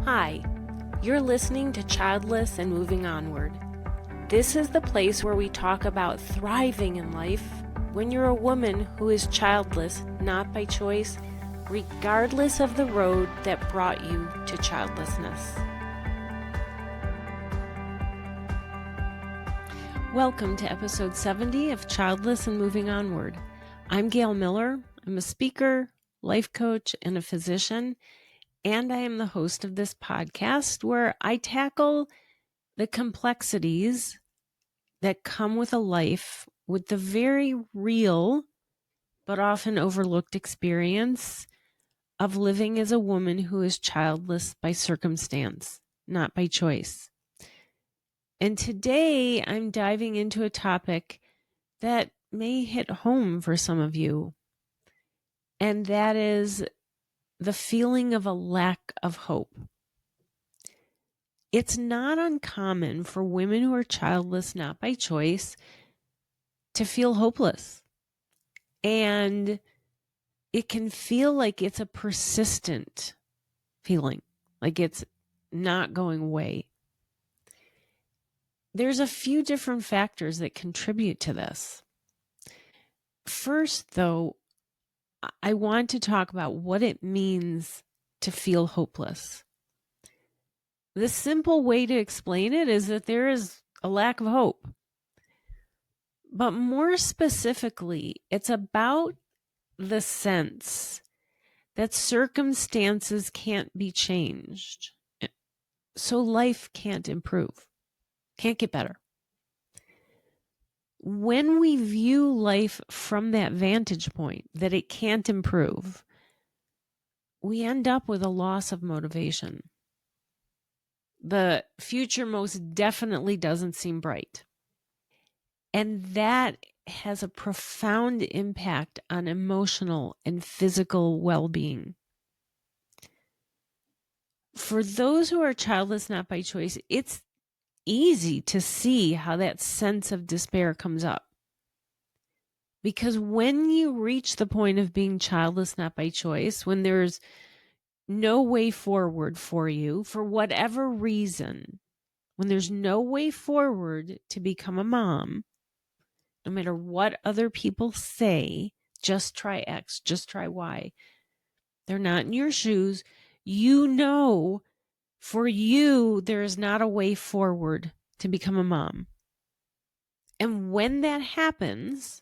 Hi, you're listening to Childless and Moving Onward. This is the place where we talk about thriving in life when you're a woman who is childless, not by choice, regardless of the road that brought you to childlessness. Welcome to episode 70 of Childless and Moving Onward. I'm Gail Miller. I'm a speaker, life coach, and a physician, and I am the host of this podcast where I tackle the complexities that come with a life with the very real but often overlooked experience of living as a woman who is childless by circumstance, not by choice. And today I'm diving into a topic that may hit home for some of you, and that is the feeling of a lack of hope. It's not uncommon for women who are childless, not by choice, to feel hopeless. And it can feel like it's a persistent feeling, like it's not going away. There's a few different factors that contribute to this. First, though, I want to talk about what it means to feel hopeless. The simple way to explain it is that there is a lack of hope. But more specifically, it's about the sense that circumstances can't be changed. So life can't improve, can't get better. When we view life from that vantage point, that it can't improve, we end up with a loss of motivation. The future most definitely doesn't seem bright. And that has a profound impact on emotional and physical well-being. For those who are childless, not by choice, it's easy to see how that sense of despair comes up. Because when you reach the point of being childless, not by choice, when there's no way forward for you, for whatever reason, when there's no way forward to become a mom, no matter what other people say, just try X, just try Y. They're not in your shoes. You know, for you, there is not a way forward to become a mom. And when that happens,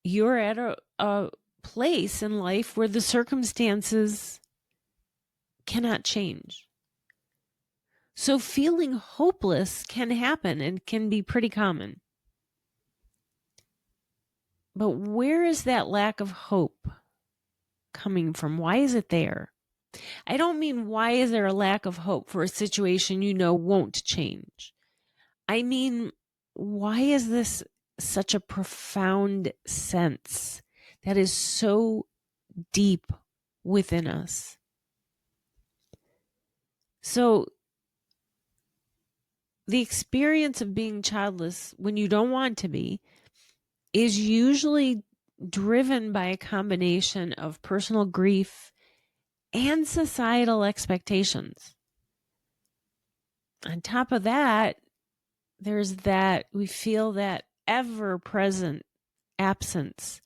you're at a place in life where the circumstances cannot change. So feeling hopeless can happen and can be pretty common. But where is that lack of hope coming from? Why is it there? I don't mean why is there a lack of hope for a situation you know won't change. I mean, why is this such a profound sense that is so deep within us? So the experience of being childless when you don't want to be is usually driven by a combination of personal grief and societal expectations. On top of that, there's that we feel that ever-present absence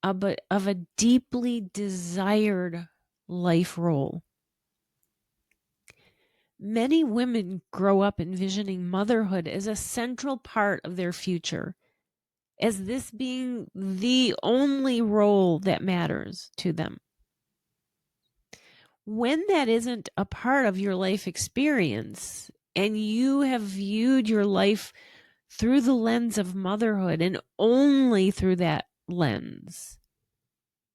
of a deeply desired life role. Many women grow up envisioning motherhood as a central part of their future, as this being the only role that matters to them. When that isn't a part of your life experience, and you have viewed your life through the lens of motherhood and only through that lens,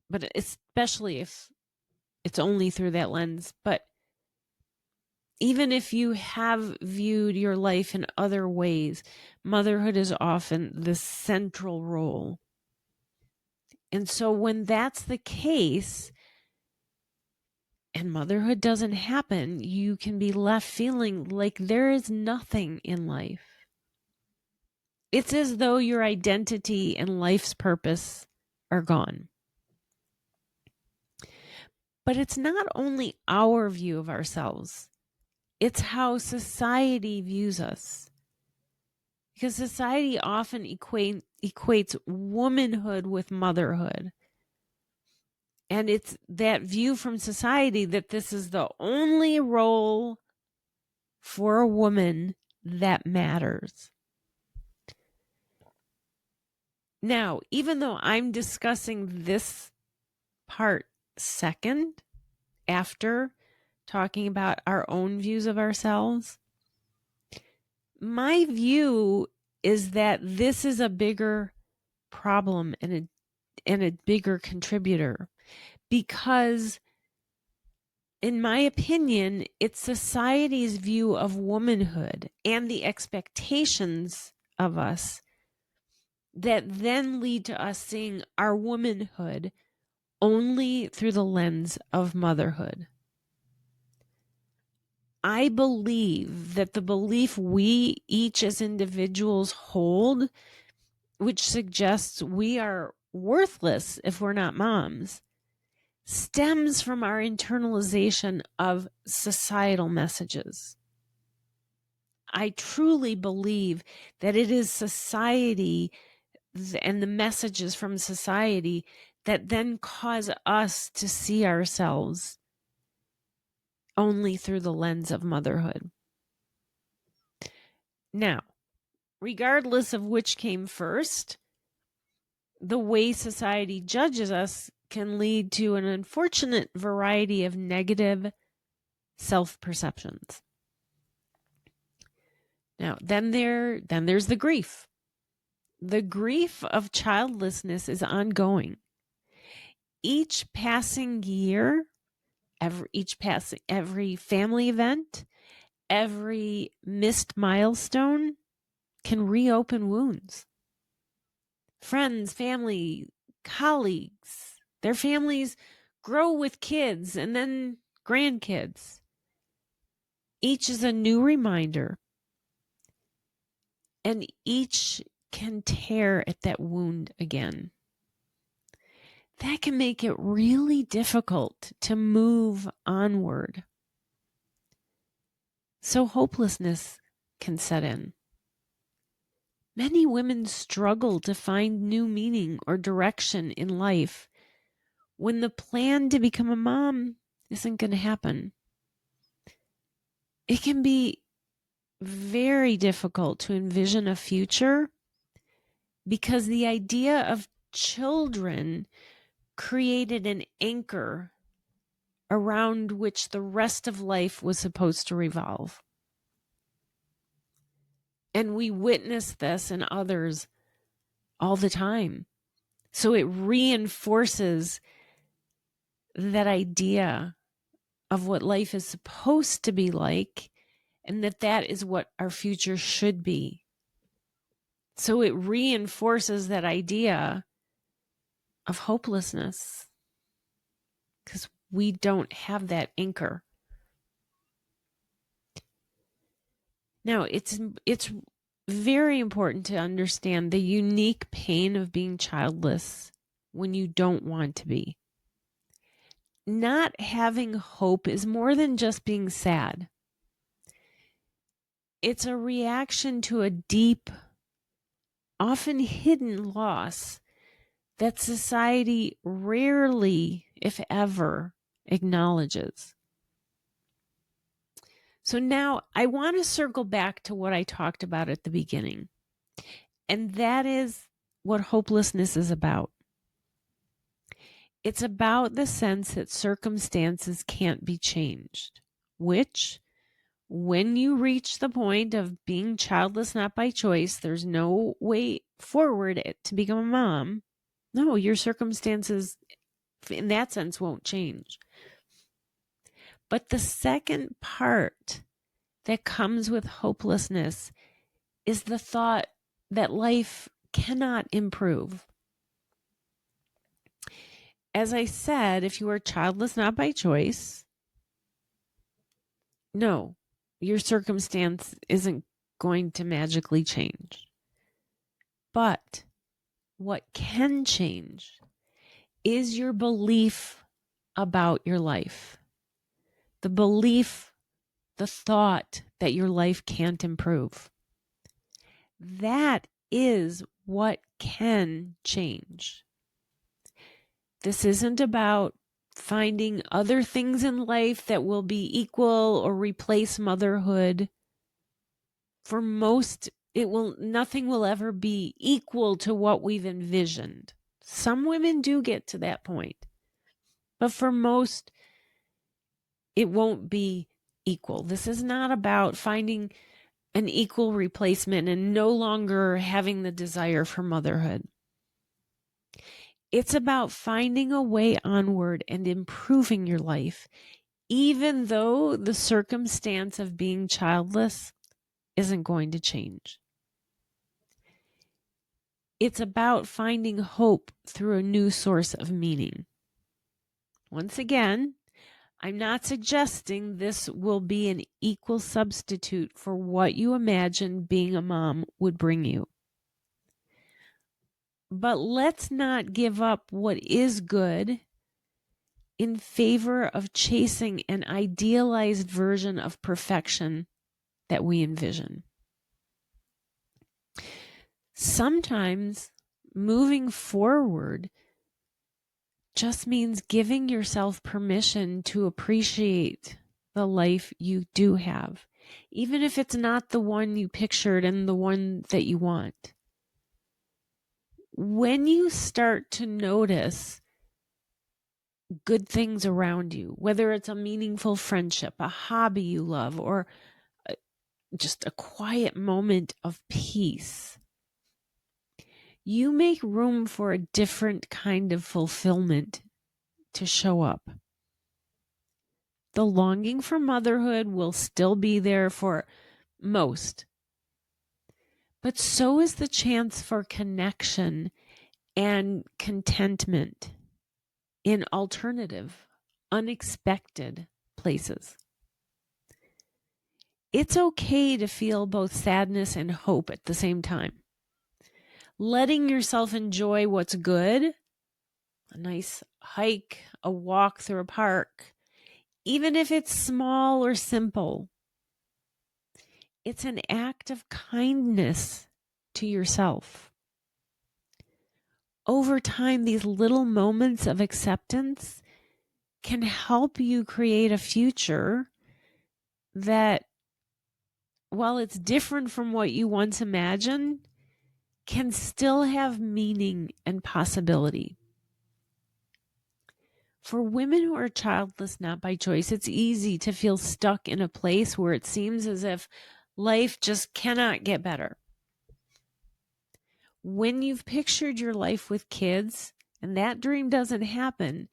but especially if it's only through that lens, but even if you have viewed your life in other ways, motherhood is often the central role. And so when that's the case, and motherhood doesn't happen, you can be left feeling like there is nothing in life. It's as though your identity and life's purpose are gone. But it's not only our view of ourselves, it's how society views us. Because society often equates womanhood with motherhood. And it's that view from society that this is the only role for a woman that matters. Now, even though I'm discussing this part second, after talking about our own views of ourselves, my view is that this is a bigger problem and a bigger contributor, because in my opinion, it's society's view of womanhood and the expectations of us that then lead to us seeing our womanhood only through the lens of motherhood. I believe that the belief we each as individuals hold, which suggests we are worthless if we're not moms, stems from our internalization of societal messages. I truly believe that it is society and the messages from society that then cause us to see ourselves only through the lens of motherhood. Now, regardless of which came first, the way society judges us can lead to an unfortunate variety of negative self-perceptions. Now, then there's the grief. The grief of childlessness is ongoing. Each passing year, every family event, every missed milestone can reopen wounds. Friends, family, colleagues, their families grow with kids and then grandkids. Each is a new reminder, and each can tear at that wound again. That can make it really difficult to move onward. So hopelessness can set in. Many women struggle to find new meaning or direction in life when the plan to become a mom isn't going to happen. It can be very difficult to envision a future because the idea of children created an anchor around which the rest of life was supposed to revolve. And we witness this in others all the time. So it reinforces that idea of what life is supposed to be like, and that is what our future should be. So it reinforces that idea of hopelessness because we don't have that anchor. Now, it's very important to understand the unique pain of being childless when you don't want to be. Not having hope is more than just being sad. It's a reaction to a deep, often hidden loss that society rarely, if ever, acknowledges. So now I want to circle back to what I talked about at the beginning, and that is what hopelessness is about. It's about the sense that circumstances can't be changed, which, when you reach the point of being childless not by choice, there's no way forward to become a mom. No, your circumstances in that sense won't change. But the second part that comes with hopelessness is the thought that life cannot improve. As I said, if you are childless not by choice, no, your circumstance isn't going to magically change. But what can change is your belief about your life. The belief, the thought that your life can't improve. That is what can change. This isn't about finding other things in life that will be equal or replace motherhood. For most, nothing will ever be equal to what we've envisioned. Some women do get to that point, but for most, it won't be equal. This is not about finding an equal replacement and no longer having the desire for motherhood. It's about finding a way onward and improving your life, even though the circumstance of being childless isn't going to change. It's about finding hope through a new source of meaning. Once again, I'm not suggesting this will be an equal substitute for what you imagine being a mom would bring you. But let's not give up what is good in favor of chasing an idealized version of perfection that we envision. Sometimes moving forward just means giving yourself permission to appreciate the life you do have, even if it's not the one you pictured and the one that you want. When you start to notice good things around you, whether it's a meaningful friendship, a hobby you love, or just a quiet moment of peace, you make room for a different kind of fulfillment to show up. The longing for motherhood will still be there for most, but so is the chance for connection and contentment in alternative, unexpected places. It's okay to feel both sadness and hope at the same time. Letting yourself enjoy what's good, a nice hike, a walk through a park, even if it's small or simple, it's an act of kindness to yourself. Over time, these little moments of acceptance can help you create a future that, while it's different from what you once imagined, can still have meaning and possibility. For women who are childless, not by choice, it's easy to feel stuck in a place where it seems as if life just cannot get better. When you've pictured your life with kids and that dream doesn't happen,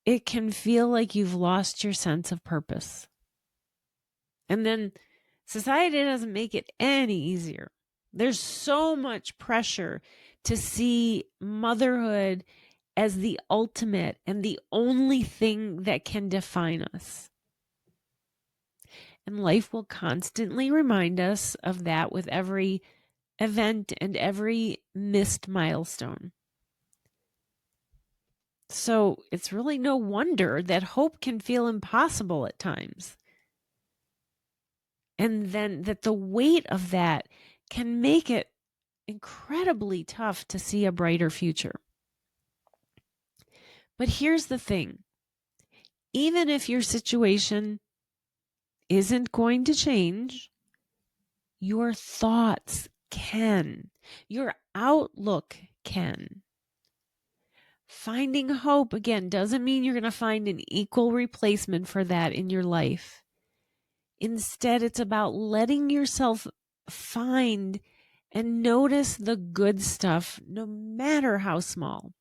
it can feel like you've lost your sense of purpose. And then society doesn't make it any easier. There's so much pressure to see motherhood as the ultimate and the only thing that can define us. And life will constantly remind us of that with every event and every missed milestone. So it's really no wonder that hope can feel impossible at times. And then that the weight of that can make it incredibly tough to see a brighter future. But here's the thing. Even if your situation isn't going to change, your thoughts can. Your outlook can. Finding hope, again, doesn't mean you're going to find an equal replacement for that in your life. Instead, it's about letting yourself find and notice the good stuff, no matter how small.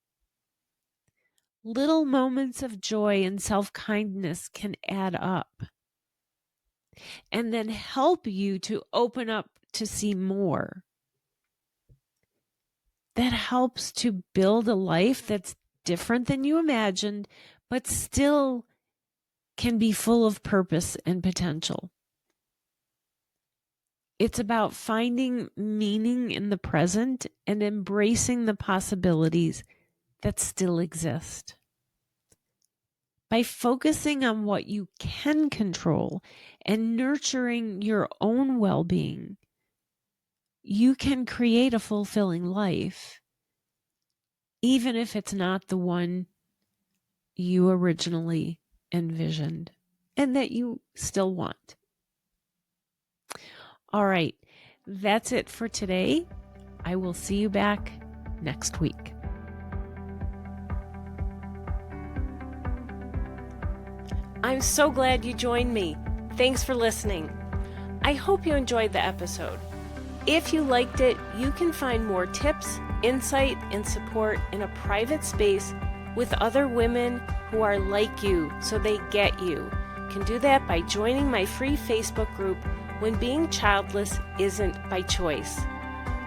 Little moments of joy and self-kindness can add up and then help you to open up to see more. That helps to build a life that's different than you imagined, but still can be full of purpose and potential. It's about finding meaning in the present and embracing the possibilities that still exist. By focusing on what you can control and nurturing your own well-being, you can create a fulfilling life, even if it's not the one you originally envisioned and that you still want. All right, that's it for today. I will see you back next week. I'm so glad you joined me. Thanks for listening. I hope you enjoyed the episode. If you liked it, you can find more tips, insight, and support in a private space with other women who are like you, so they get you. You can do that by joining my free Facebook group, When Being Childless Isn't by Choice.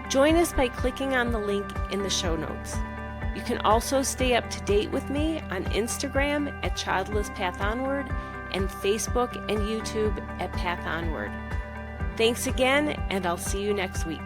Join us by clicking on the link in the show notes. You can also stay up to date with me on Instagram at Childless Path Onward and Facebook and YouTube at Path Onward. Thanks again, and I'll see you next week.